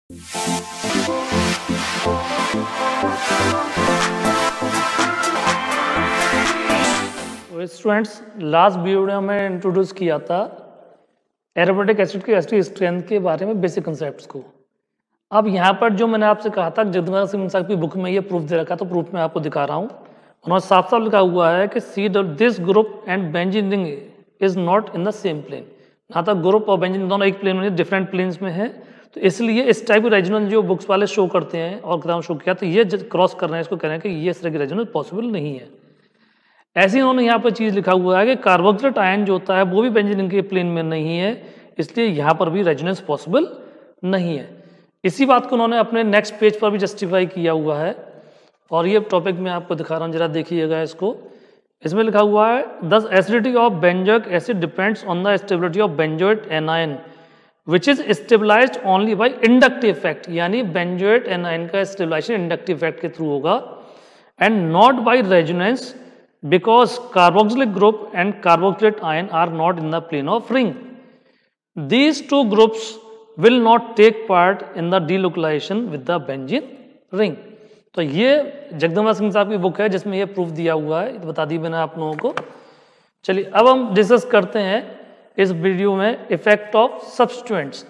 Students, last video में introduce किया था एरोमेटिक एसिड की एसिडिक स्ट्रेंथ के बारे में बेसिक कंसेप्ट्स को। अब यहाँ पर जो मैंने आपसे कहा था जगदम्बा सिंह साहब की बुक में ये प्रूफ दे रखा, तो प्रूफ में आपको दिखा रहा हूँ। उन्होंने साफ साफ लिखा हुआ है कि see this group and benzene ring is not in the same plane. ना तो ग्रुप और बेंजीन दोनों एक प्लेन में, डिफरेंट प्लेन्स में है। तो इसलिए इस टाइप की रेजोनेंस जो बुक्स वाले शो करते हैं और किताब शो किया, तो ये क्रॉस कर रहे हैं, इसको कह रहे हैं कि ये इस तरह की रेजोनेंस पॉसिबल नहीं है। ऐसे ही उन्होंने यहाँ पर चीज़ लिखा हुआ है कि कार्बोक्सिलेट आयन जो होता है वो भी बेंजीन रिंग के प्लेन में नहीं है, इसलिए यहाँ पर भी रेजोनेंस पॉसिबल नहीं है। इसी बात को उन्होंने अपने नेक्स्ट पेज पर भी जस्टिफाई किया हुआ है, और ये टॉपिक मैं आपको दिखा रहा हूँ, जरा देखिएगा इसको। इसमें लिखा हुआ है thus acidity of benzoic acid depends on the stability of benzoate anion which is stabilized only by inductive effect. यानी बेंजोएट एनायन का स्टेबलाइजेशन इंडक्टिव इफेक्ट के थ्रू होगा and not by resonance because carboxylic group and carboxylate ion are not in the plane of ring. These two groups will not take part in the delocalization with the benzene ring. तो ये जगदम्बा सिंह साहब की book है जिसमें ये proof दिया हुआ है, बता दी मैंने आप लोगों को। चलिए अब हम डिस्कस करते हैं इस वीडियो में इफेक्ट ऑफ सब्स्टिट्यूएंट्स।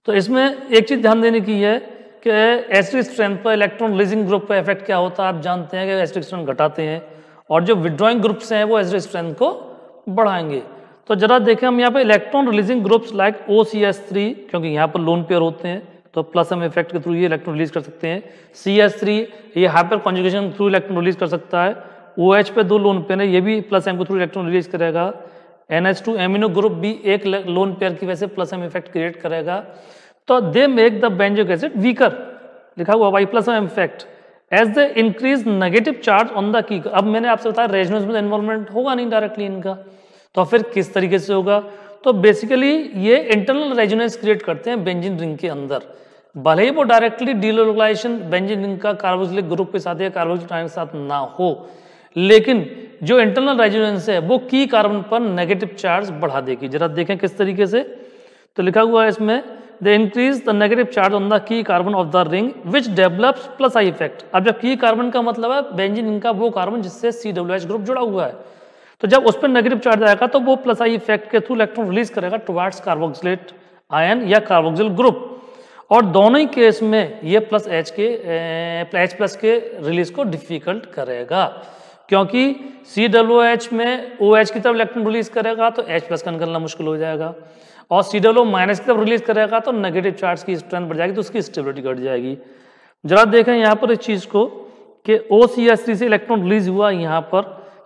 तो इसमें एक चीज ध्यान देने की है कि एसिडिक स्ट्रेंथ पर इलेक्ट्रॉन रिलीजिंग ग्रुप पर इफेक्ट क्या होता है। आप जानते हैं कि एसिडिक स्ट्रेंथ घटाते हैं और जो विड्रॉइंग ग्रुप्स हैं वो एसिडिक स्ट्रेंथ को बढ़ाएंगे। तो जरा देखें हम यहाँ पे electron releasing groups like OCH3, क्योंकि यहाँ पर लोन पेयर होते हैं तो प्लस एम इफेक्ट के थ्रू ये इलेक्ट्रॉन रिलीज कर सकते हैं। CH3 ये हाइपर कॉन्जुगेशन के थ्रू इलेक्ट्रॉन रिलीज कर सकता है। OH पे दो लोन पेयर है, ये भी प्लस एम के थ्रू इलेक्ट्रॉन रिलीज करेगा। NH2 एमिनो ग्रुप भी एक लोन पेयर की वजह से प्लस एम इफेक्ट क्रिएट करेगा। तो they make the benzoic acid weaker, लिखा हुआ Y plus M effect as the increase negative charge on the की। अब मैंने आपसे बताया रेजोनेंस में इन्वॉल्वमेंट होगा नहीं डायरेक्टली इनका, तो फिर किस तरीके से होगा। तो बेसिकली ये इंटरनल रेजोनेंस क्रिएट करते हैं बेंजीन रिंग के अंदर, भले ही वो डायरेक्टली डीलोकलाइजेशन बेंजीन रिंग का कार्बोक्सिलिक ग्रुप के साथ या कार्बोक्सिलिक आयन के साथ ना हो, लेकिन जो इंटरनल रेजोनेंस है वो की कार्बन पर नेगेटिव चार्ज बढ़ा देगी। जरा देखें किस तरीके से। तो लिखा हुआ है इसमें they increase the negative charge on the key carbon of the ring which develops plus I effect। अब जब की कार्बन का मतलब है बेंजीन रिंग का वो कार्बन जिससे COH ग्रुप जुड़ा हुआ है, तो जब उस पर नेगेटिव चार्ज आएगा तो वो प्लस आई इफेक्ट के थ्रू इलेक्ट्रॉन रिलीज करेगा टुवर्ड्स कार्बोक्सिलेट आयन या कार्बोक्सिल ग्रुप, और दोनों ही केस में ये प्लस H प्लस के रिलीज को डिफिकल्ट करेगा, क्योंकि COH में OH की तरफ इलेक्ट्रॉन रिलीज करेगा तो H प्लस का निकलना मुश्किल हो जाएगा, और COO माइनस की तरफ रिलीज करेगा तो नेगेटिव चार्ज की स्ट्रेंथ बढ़ जाएगी, तो उसकी स्टेबिलिटी घट जाएगी। जरा देखें यहाँ पर इस चीज को कि OCH3 से इलेक्ट्रॉन रिलीज हुआ यहाँ पर,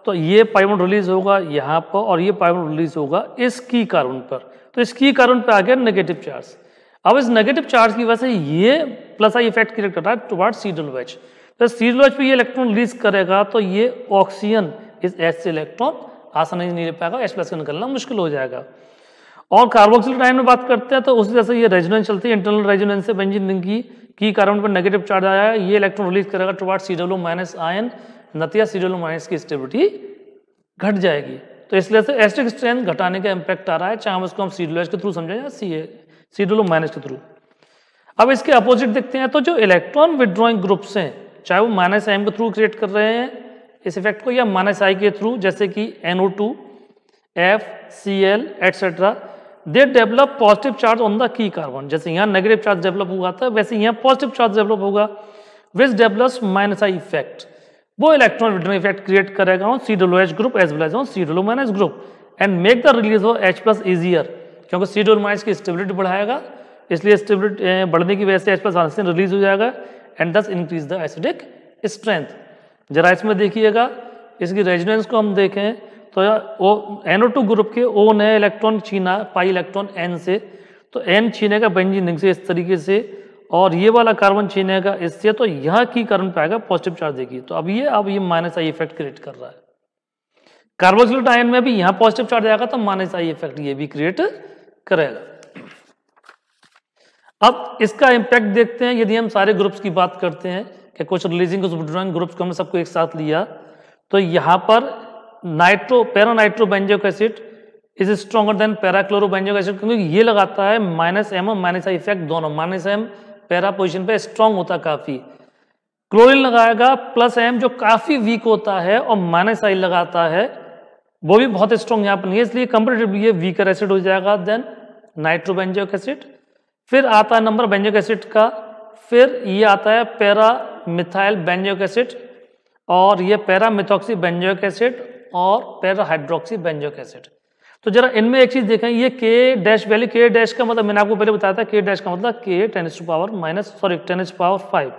तो ये पाइबॉन्ड रिलीज होगा यहाँ पर और ये पाइबॉन्ड रिलीज होगा इस की कार्बन पर, तो इस की कार्बन पर आ गया नेगेटिव चार्ज। अब इस नेगेटिव चार्ज की वजह से ये प्लस आई इफेक्ट क्रिएट कर रहा है टुवर्ड्स COH। तो COH पे ये इलेक्ट्रॉन रिलीज करेगा तो ये ऑक्सीजन इस H से इलेक्ट्रॉन आसानी नहीं ले पाएगा, H प्लस का निकलना मुश्किल हो जाएगा। और कार्बोक्सिलेट आयन में बात करते हैं तो उसी तरह से ये रेजोनेंस चलती है, इंटरनल रेजोनेंस से बेंजीन रिंग की कार्बन पर नेगेटिव चार्ज आया है, ये इलेक्ट्रॉन रिलीज करेगा टुवर्ड्स COO माइनस आयन, नतीजा COO माइनस की स्टेबिलिटी घट जाएगी। तो इसलिए से एसिडिक स्ट्रेंथ घटाने का इंपैक्ट आ रहा है, चाहे हम उसको हम COH के थ्रू समझें या COO माइनस के थ्रू। अब इसके अपोजिट देखते हैं, तो जो इलेक्ट्रॉन विड्रॉइंग ग्रुप्स हैं, चाहे वो माइनस एम के थ्रू क्रिएट कर रहे हैं इस इफेक्ट को या माइनस आई के थ्रू, जैसे कि NO2, F, Cl etcetera, they develop positive charge on the की कार्बन। जैसे यहाँ नेगेटिव चार्ज डेवलप हुआ था वैसे यहाँ पॉजिटिव चार्ज डेवलप होगा, which develops minus I effect. वो इलेक्ट्रॉन विड्रॉइंग इफेक्ट क्रिएट करेगा on COOH group as well as on COO minus group and make the release of H plus easier, क्योंकि COO minus की stability बढ़ाएगा, इसलिए stability बढ़ने की वजह से H प्लस आसानी से रिलीज हो जाएगा एंड दस इंक्रीज द एसिडिक स्ट्रेंथ। जरा इसमें देखिएगा, इसकी रेजोनेंस को हम देखें तो NO2 ग्रुप के O ने इलेक्ट्रॉन छीना पाई इलेक्ट्रॉन N से, तो N छीनेगा बेंजीन रिंग से इस तरीके से, और ये वाला कार्बन छीनेगा इससे, तो यहाँ की कार्बन पे आएगा पॉजिटिव चार्ज देगी। तो अब ये माइनस आई इफेक्ट क्रिएट कर रहा है। कार्बोक्सिलेट आयन में भी यहाँ पॉजिटिव चार्ज आएगा तो माइनस आई इफेक्ट ये भी क्रिएट करेगा। अब इसका इम्पैक्ट देखते हैं। यदि हम सारे ग्रुप्स की बात करते हैं कि कुछ रिलीजिंग कुछ विड्रॉइंग ग्रुप्स को हमने सबको एक साथ लिया, तो यहाँ पर nitro paranitro benzoic acid is stronger than parachlorobenzoic acid, क्योंकि ये लगाता है -M और -I इफेक्ट दोनों। -M पैरा पोजिशन पे स्ट्रॉन्ग होता है काफी, क्लोरीन लगाएगा +M जो काफी वीक होता है, और -I लगाता है वो भी बहुत स्ट्रॉन्ग यहाँ पर नहीं है, इसलिए कंपेरेटिवली ये वीकर एसिड हो जाएगा देन नाइट्रोबेंजोइक एसिड। फिर आता है नंबर बेंजोइक एसिड का, फिर ये आता है पैरा मिथाइल बेंजोइक एसिड, और ये पैरा मिथॉक्सी बेंजोइक एसिड और पैरा हाइड्रोक्सी बेंजोइक एसिड। तो जरा इनमें एक चीज देखें, ये K dash value, K dash का मतलब मैंने आपको पहले बताया था, K डैश का मतलब K 10 to power 5,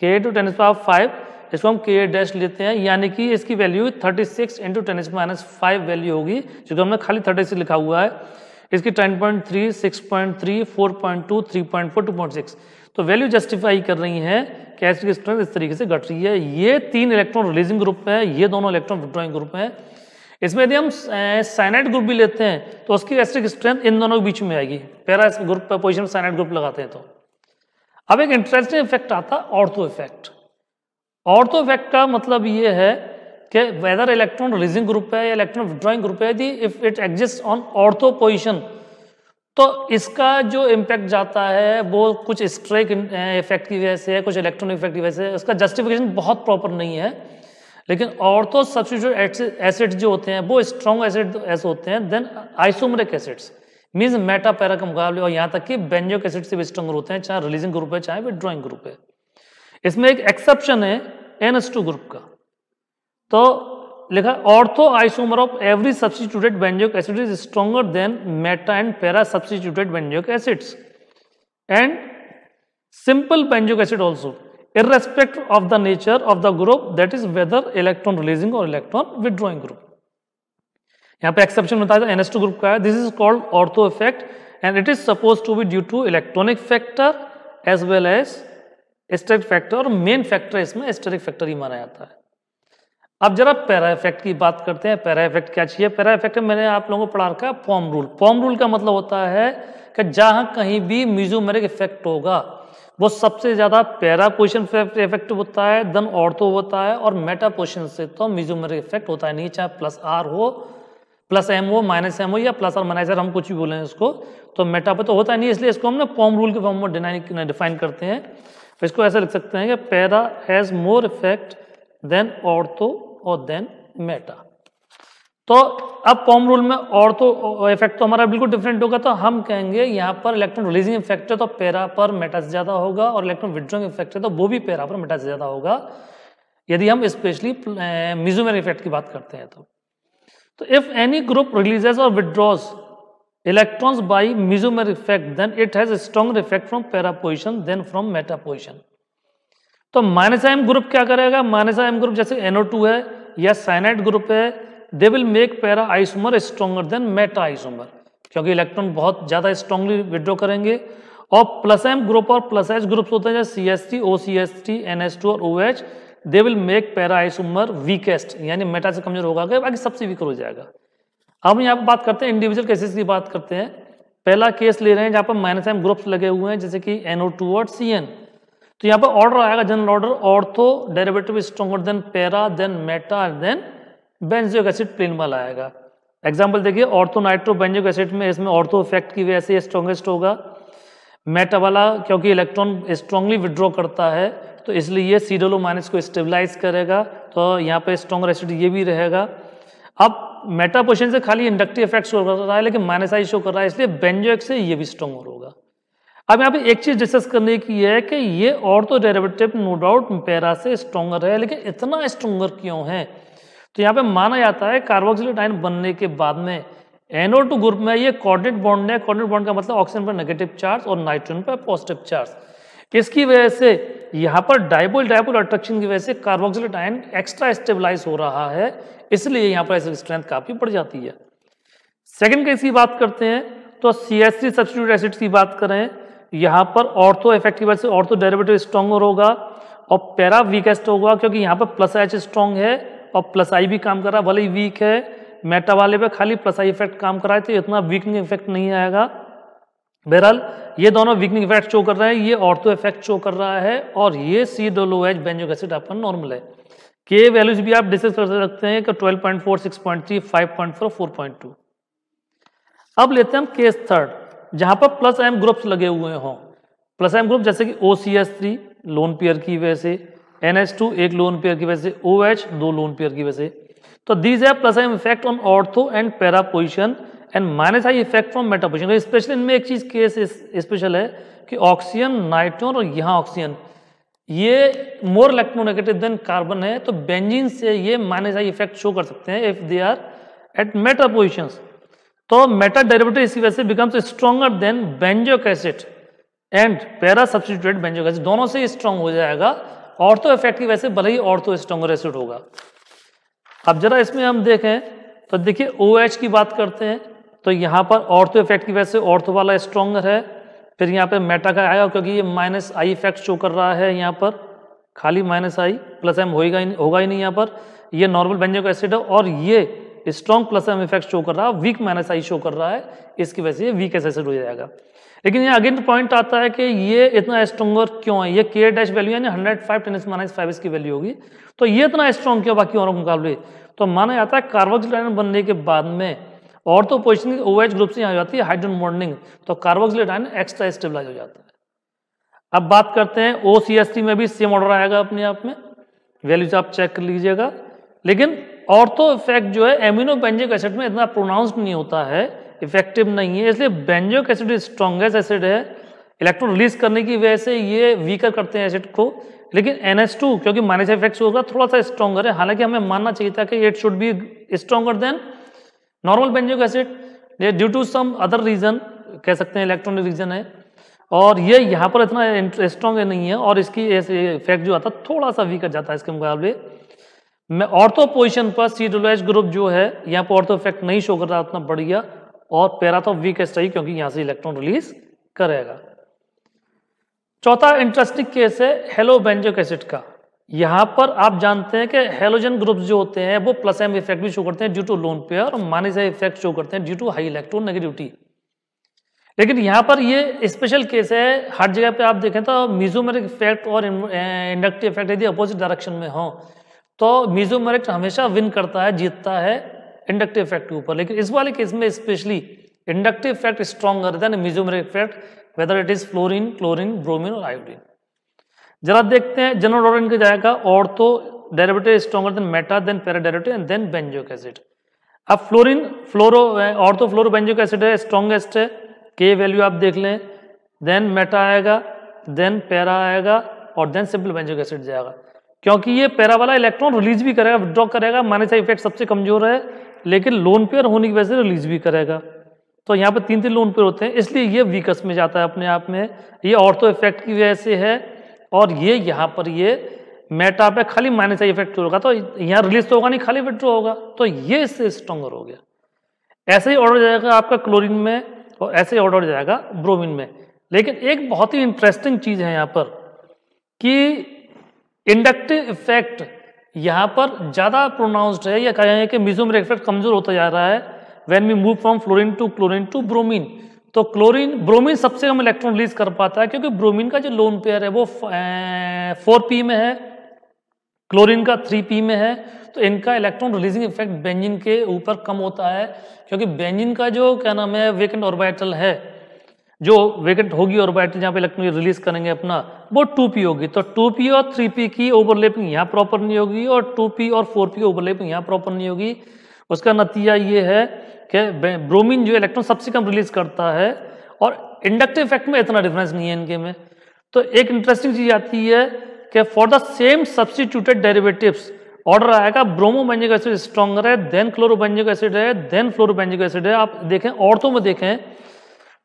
K to 10 to power 5, इसको हम K डैश लेते हैं, यानी कि इसकी वैल्यू 36 × 10⁻5 वैल्यू होगी, क्योंकि हमने खाली 36 लिखा हुआ है। इसकी 10.3, 6.3, 4.2, 3.4, 2.6, तो वैल्यू जस्टिफाई कर रही है कि एसिड की स्ट्रेंथ इस तरीके से घट रही है। ये 3 इलेक्ट्रॉन रिलीजिंग ग्रुप है, ये दोनों इलेक्ट्रॉन विड्रॉइंग ग्रुप है। इसमें यदि हम साइनाइड ग्रुप भी लेते हैं तो उसकी एसिडिक स्ट्रेंथ इन दोनों के बीच में आएगी, पैरा ग्रुप पर पोजीशन साइनाइड ग्रुप लगाते हैं तो। अब एक इंटरेस्टिंग इफेक्ट आता है ऑर्थो इफेक्ट। ऑर्थो इफेक्ट का मतलब ये है कि वेदर इलेक्ट्रॉन रिलीजिंग ग्रुप है या इलेक्ट्रॉन विड्रॉइंग ग्रुप है, यदि if it exist on ortho position, तो इसका जो इम्पैक्ट जाता है वो कुछ स्ट्राइक इफेक्ट की वजह से है, कुछ इलेक्ट्रॉन इफेक्ट की वजह से। उसका जस्टिफिकेशन बहुत प्रॉपर नहीं है, लेकिन ऑर्थो सब्स्टिट्यूट एसिड जो होते हैं वो स्ट्रॉन्ग एसिड ऐसे होते हैं than isomeric acids, means meta para के मुकाबले, और यहाँ तक कि बेंजोइक एसिड से भी स्ट्रॉन्गर होते हैं, चाहे रिलीजिंग ग्रुप है चाहे विड्रॉइंग ग्रुप है। इसमें एक एक्सेप्शन है NH2 ग्रुप का, तो लिखा ortho isomer of every substituted benzoic acid is stronger than Meta and para substituted benzoic acids and simple benzoic acid also, irrespective of the nature of the group, that is whether electron releasing or electron withdrawing group। यहाँ पे exception बताया था NH2 group का है। This is called ortho effect and it is suppose to be due to electronic factor as well as steric factor, और main factor इसमें steric factor ही माना जाता है। अब जरा पैरा इफेक्ट की बात करते हैं। पैरा इफेक्ट क्या चाहिए? पैरा इफेक्ट मैंने आप लोगों को पढ़ा रखा है पॉम रूल। पॉम रूल का मतलब होता है कि जहां कहीं भी मेसोमेरिक इफेक्ट होगा वो सबसे ज्यादा पैरा पोजिशन इफेक्ट होता है, देन ऑर्थो होता है, और मेटा पोजिशन से तो मेसोमेरिक इफेक्ट होता है नहीं, चाहे +R हो, +M हो, -M हो, या +R -R हम कुछ भी बोले इसको, तो मेटा पे तो होता नहीं, इसलिए इसको हमने पॉम रूल के फॉर्म में डिफाइन करते हैं। तो इसको ऐसा लिख सकते हैं कि para has more effect than ortho और देन मेटा। तो अब पॉम रूल में ऑर्थो इफेक्ट तो हमारा बिल्कुल डिफरेंट होगा, तो हम कहेंगे यहाँ पर इलेक्ट्रॉन रिलीजिंग इफेक्ट है तो पैरा पर मेटा से ज्यादा होगा, और इलेक्ट्रॉन विड्रॉइंग इफेक्ट है तो वो भी पैरा पर मेटा से ज्यादा होगा, यदि हम स्पेशली मेसोमेरिक इफेक्ट की बात करते हैं तो इफ एनी ग्रुप रिलीजेस और withdraws electrons by mesomeric effect then it has stronger effect from para position than from meta position. तो -M ग्रुप क्या करेगा? -M ग्रुप जैसे NO2 है या साइनाइड ग्रुप है, they will make para isomer stronger than Meta isomer, क्योंकि electron बहुत ज्यादा स्ट्रांगली विड्रॉ करेंगे। और +M ग्रुप और +H ग्रुप्स होते हैं जैसे CH3, OCH3, NH2 और OH, they will make para isomer weakest, यानी मेटा से कमजोर होगा, बाकी सबसे वीकर हो जाएगा। अब यहाँ पर बात करते हैं इंडिविजुअल केसेस की बात करते हैं। पहला केस ले रहे हैं जहाँ पर -M ग्रुप्स लगे हुए हैं जैसे कि NO2 और CN। तो यहाँ पर ऑर्डर आएगा, general order, ortho derivative stronger than para than meta than benzoic acid plane वाला आएगा। एग्जांपल देखिए, ऑर्थो नाइट्रो बेंजोइक एसिड में इसमें ऑर्थो इफेक्ट की वजह से स्ट्रॉन्गेस्ट होगा। मेटा वाला क्योंकि इलेक्ट्रॉन स्ट्रांगली विड्रॉ करता है तो इसलिए ये C+- को स्टेबलाइज करेगा, तो यहाँ पे स्ट्रॉन्गर एसिड ये भी रहेगा। अब मेटा पोजिशन से खाली इंडक्टिव इफेक्ट शो कर रहा है, लेकिन -I शो कर रहा है, इसलिए बेंजोइक से ये भी स्ट्रॉन्गर होगा। अब यहाँ पे एक चीज डिस्कस करने की है कि ये ortho derivative no doubt para से स्ट्रॉन्गर है, लेकिन इतना स्ट्रॉन्गर क्यों है? तो यहाँ पे माना जाता है कार्बोक्सिलिक आयन बनने के बाद में NO2 ग्रुप में ये कोऑर्डिनेट बॉन्ड है। कोऑर्डिनेट बॉन्ड का मतलब ऑक्सीजन पर नेगेटिव चार्ज और नाइट्रोजन पर पॉजिटिव चार्ज। इसकी वजह से यहाँ पर डाइपोल अट्रैक्शन की वजह से कार्बोक्सिलिक आयन एक्स्ट्रा स्टेबलाइज हो रहा है, इसलिए यहाँ पर एसिड स्ट्रेंथ काफी बढ़ जाती है। सेकेंड केस की बात करते हैं तो CH3 सब्स्टिट्यूट एसिड की बात करें, यहाँ पर ऑर्थो इफेक्ट की वजह से ऑर्थो डेरिवेटिव स्ट्रॉन्गर होगा और पैरा वीकेस्ट होगा, क्योंकि यहाँ पर +H स्ट्रॉन्ग है और +I भी काम कर रहा है, भले ही वीक है। मेटा वाले पे खाली +I इफेक्ट काम कर रहा है तो इतना वीकनिंग इफेक्ट नहीं आएगा। बहरहाल ये दोनों वीकनिंग इफेक्ट शो कर रहे हैं, ये ऑर्थो इफेक्ट शो कर रहा है, और ये COOH बेंजोइक एसिड आपका नॉर्मल है। के वैल्यूज भी आप डिस्कस कर सकते हैं कि 12.4, 6.3, 5.4, 4.2। अब लेते हैं हम केस थर्ड, जहां पर प्लस एम ग्रुप्स लगे हुए हों। प्लस एम ग्रुप जैसे कि OCH3 लोन पेयर की वजह से, NH2 एक लोन पेयर की वजह से, OH दो लोन पेयर की वजह से। तो these have plus M effect on ortho and para position and minus I effect from meta position. Especially इनमें एक चीज केस स्पेशल है कि ऑक्सीजन, नाइट्रोजन और यहाँ ऑक्सीजन ये मोर इलेक्ट्रोनेगेटिव देन कार्बन है, तो बेंजीन से ये माइनस आई इफेक्ट शो कर सकते हैं if they are at meta positions. तो मेटा डेरिवेटिव इसी वजह से becomes stronger than benzoic acid and para substituted benzoic acid, दोनों से स्ट्रॉन्ग हो जाएगा। ऑर्थो इफेक्ट की वजह से भले ही ऑर्थो स्ट्रॉन्गर एसिड होगा। अब जरा इसमें हम देखें तो देखिए OH की बात करते हैं, तो यहाँ पर ऑर्थो इफेक्ट की वजह से ऑर्थो वाला स्ट्रॉन्गर है। फिर यहाँ पे मेटा का आएगा क्योंकि ये माइनस आई इफेक्ट शो कर रहा है, यहाँ पर खाली माइनस आई, प्लस एम होगा ही नहीं यहाँ पर। ये नॉर्मल बेंजोइक एसिड है और ये strong plus M effect show कर रहा है, वीक माइनस आई शो कर रहा है, इसकी वजह से ये वीक एसिड हो जाएगा। लेकिन ये अगेन पॉइंट आता है कि ये इतना स्ट्रॉन्गर क्यों है, ये K डैश वैल्यू यानी 105 × 10⁻⁵ इसकी वैल्यू होगी, तो ये इतना स्ट्रॉन्ग क्यों बाकी औरों के मुकाबले। तो माना जाता है कार्बोक्सिल आयन बनने के बाद में ऑर्थो पोजिशनिंग OH ग्रुप से यहाँ हो जाती है हाइड्रोजन बॉन्डिंग, तो कार्बोक्सिल आयन एक्स्ट्रा स्टेबलाइज हो जाता है। अब बात करते हैं OCH3 में भी सेम ऑर्डर आएगा अपने आप में, वैल्यूज आप चेक कर लीजिएगा। लेकिन ऑर्थो इफेक्ट जो है एमिनो बेंजोइक एसिड में इतना प्रोनाउंस्ड नहीं होता है, इफेक्टिव नहीं है, इसलिए बेंजोइक एसिड स्ट्रॉन्गेस्ट एसिड है। इलेक्ट्रॉन रिलीज करने की वजह से ये वीकर करते हैं एसिड को। लेकिन NH2 क्योंकि माइनस इफेक्ट होगा थोड़ा सा स्ट्रॉन्गर है, हालांकि हमें मानना चाहिए था कि it should be stronger than normal benzoic acid due to some other reason, कह सकते हैं इलेक्ट्रॉनिक रीजन है, और ये यहाँ पर इतना स्ट्रॉन्ग नहीं है और इसकी इफेक्ट जो आता है थोड़ा सा वीकर जाता है इसके मुकाबले। मैं ऑर्थो पोजिशन पर COOH ग्रुप जो है यहाँ पर ऑर्थो इफेक्ट नहीं शो कर रहा उतना बढ़िया, और पैरा तो वीकेस्ट है क्योंकि यहाँ से इलेक्ट्रॉन रिलीज करेगा। चौथा इंटरेस्टिंग केस है हेलो बेंजोइक एसिड का। यहाँ पर आप जानते हैं कि हेलोजन ग्रुप्स जो होते हैं वो प्लस एम इफेक्ट भी शो करते हैं ड्यू टू लोन पेयर, और माइनस एम इफेक्ट शो करते हैं due to high electronegativity. लेकिन यहाँ पर ये स्पेशल केस है, हर जगह पे आप देखें तो मीजोमेरिक इफेक्ट और इंडक्टिव इफेक्ट यदि अपोजिट डायरेक्शन में हो तो मीजोमेरिक हमेशा विन करता है, जीतता है इंडक्टिव इफेक्ट के ऊपर। लेकिन इस वाले केस में specially inductive effect stronger than mesomeric effect, whether it is fluorine, chlorine, bromine और आयोडीन। जरा देखते हैं जनरल ऑर्डर इनका जाएगा ortho derivative stronger than meta than para derivative and then benzoic acid. अब fluorine ortho fluoro benzoic acid है, strongest है, K value आप देख लें, देन मेटा आएगा, देन पैरा आएगा और देन सिंपल बेंजोइक एसिड जाएगा। क्योंकि ये पैरा वाला इलेक्ट्रॉन रिलीज भी करेगा, विड्रॉ करेगा, माइनस इफेक्ट सबसे कमजोर है, लेकिन लोन पेयर होने की वजह से रिलीज भी करेगा। तो यहाँ पर 3 लोन पेयर होते हैं, इसलिए ये वीकस में जाता है अपने आप में, ये ऑर्थो इफेक्ट की वजह से है। और ये यहाँ पर ये मेटा पे खाली माइनस इफेक्ट होगा, तो यहाँ रिलीज तो होगा नहीं, खाली विड्रॉ होगा, तो ये इससे स्ट्रॉन्गर हो गया। ऐसे ही ऑर्डर जाएगा आपका क्लोरीन में और ऐसे ही ऑर्डर जाएगा ब्रोमीन में। लेकिन एक बहुत ही इंटरेस्टिंग चीज है यहाँ पर कि इंडक्टिव इफेक्ट यहाँ पर ज्यादा प्रोनाउंस्ड है, या कहें कि मीजोमेरिक इफेक्ट कमजोर होता जा रहा है when we move from fluorine to bromine. तो ब्रोमीन सबसे कम इलेक्ट्रॉन रिलीज कर पाता है, क्योंकि ब्रोमीन का जो लोन पेयर है वो 4p में है, क्लोरीन का 3p में है, तो इनका इलेक्ट्रॉन रिलीजिंग इफेक्ट बेंजीन के ऊपर कम होता है, क्योंकि बेंजीन का जो क्या नाम है वेकेंट ऑर्बिटल है, जो वेकेंट होगी ऑर्बिटल जहाँ पे इलेक्ट्रॉन रिलीज करेंगे अपना, वो 2p होगी। तो 2p और 3p की ओवरलैपिंग यहाँ प्रॉपर नहीं होगी और 2p और 4p की ओवरलैपिंग यहाँ प्रॉपर नहीं होगी। उसका नतीजा ये है कि ब्रोमीन जो इलेक्ट्रॉन सबसे कम रिलीज करता है, और इंडक्टिव इफेक्ट में इतना डिफरेंस नहीं है इनके में। तो एक इंटरेस्टिंग चीज आती है कि for the same substituted derivatives order आएगा ब्रोमोबेंजिक एसिड स्ट्रॉन्गर है, देन क्लोरोबेंजिक एसिड है, देन फ्लोरोबेंजिक एसिड है। आप देखें ऑर्थो में देखें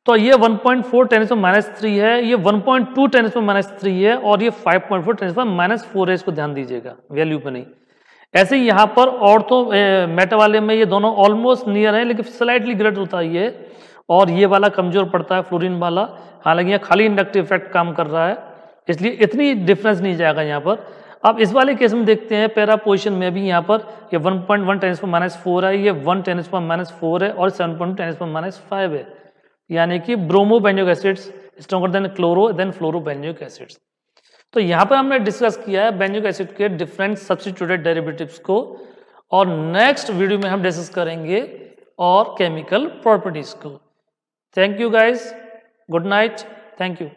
तो ये 1.4 × 3 है, ये 1.2 × 3 है, और ये 5.4 × -4 है। इसको ध्यान दीजिएगा, वैल्यू पे नहीं। ऐसे ही यहाँ पर ऑर्थो मेटा वाले में ये दोनों ऑलमोस्ट नियर है, लेकिन स्लाइटली ग्रेटर होता है ये, और ये वाला कमजोर पड़ता है फ्लोरीन वाला। हालांकि यहाँ खाली इंडक्टिव इफेक्ट काम कर रहा है, इसलिए इतनी डिफरेंस नहीं जाएगा यहाँ पर। अब इस वाले केस में देखते हैं पैरा पोजिशन में भी यहाँ पर ये 1.1 × -4 है, ये 1 × -4 है और 7.2 × -5 है, यानी कि bromobenzoic acids stronger than chloro than fluorobenzoic acids. तो यहाँ पर हमने डिस्कस किया है बेंजोइक एसिड के डिफरेंट सब्स्टिट्यूटेड डेरिवेटिव्स को, और नेक्स्ट वीडियो में हम डिस्कस करेंगे और केमिकल प्रॉपर्टीज को। Thank you guys, good night, thank you.